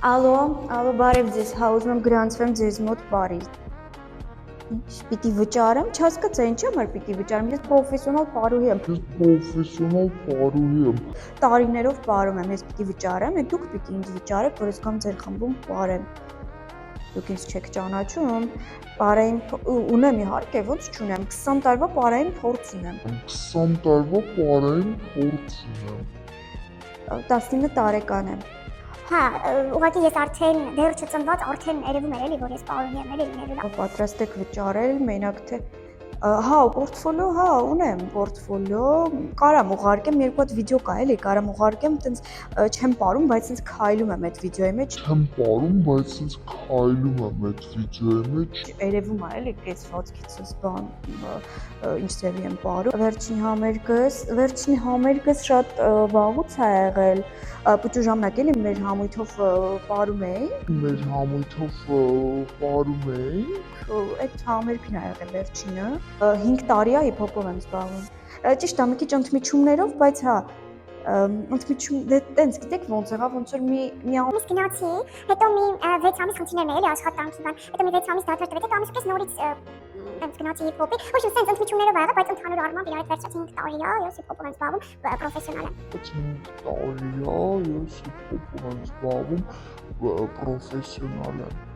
Ալո, բարև ձեզ, հա ուզում եմ գրանցվեմ ձեզ մոտ բարի։ Ինչ պիտի վճարեմ, չհասկացա ինչ համար պիտի վճարեմ, ես պրոֆեսիոնալ պարուհի եմ։ Տարիներով պարում եմ, ես պիտի վճարեմ, դուք պիտի ինձ վճարեք, որ ես գամ ձեր խմբում պարեմ։ Դուք ինձ չեք ճանաչում, պարային ունեմ իհարկե, ոնց չունեմ, 20 տարվա պարային փորձ ունեմ։ 19 տարեկան եմ։ Հա, ուղղակի ես արդեն դեռ չծնված արդեն երևում էր էլի, որ ես պարուհի եմ էլի լինելու։ Պատրաստ եք վճարել, մենակ թե հա, պորտֆոլիո, հա, ունեմ պորտֆոլիո, կարամ ուղարկեմ, երկու հատ վիդեո կա էլի, կարամ ուղարկեմ, տենց չեմ պարում, բայց ինձ քայլում եմ այդ վիդեոյի մեջ։ Երևում է էլի կեցվածքիցս բան, ինչ ձևի եմ պարում։ Վերջին համերգս շատ վաղուց է եղել, պուճու ժամանակ էլի մեր համույթով պարում էինք, այդ համերգն է եղել վերջինը, 5 տարի է հիփ-հոփով եմ զբաղվում։ Ճիշտ է, մի քիչ ընդմիջումներով, բայց հա, ընդմիջում տենց գիտեք ոնց եղավ, ոնց որ մի ամիս գնացի, հետո մի 6 ամիս խնդիրներ էլի աշխատանքի բան, հետո մի 6 ամիս դադար տվեց, հետո ամիս պես նորից տենց գնացի հիփ-հոփի, ոչ մի սենց ընդմիջումներով ա եղել, բայց ընդհանուր առմամբ իրար հետ վերջացի 5 տարի է, ես հիփ-հոփով եմ զբաղվում, պրոֆեսիոնալ եմ։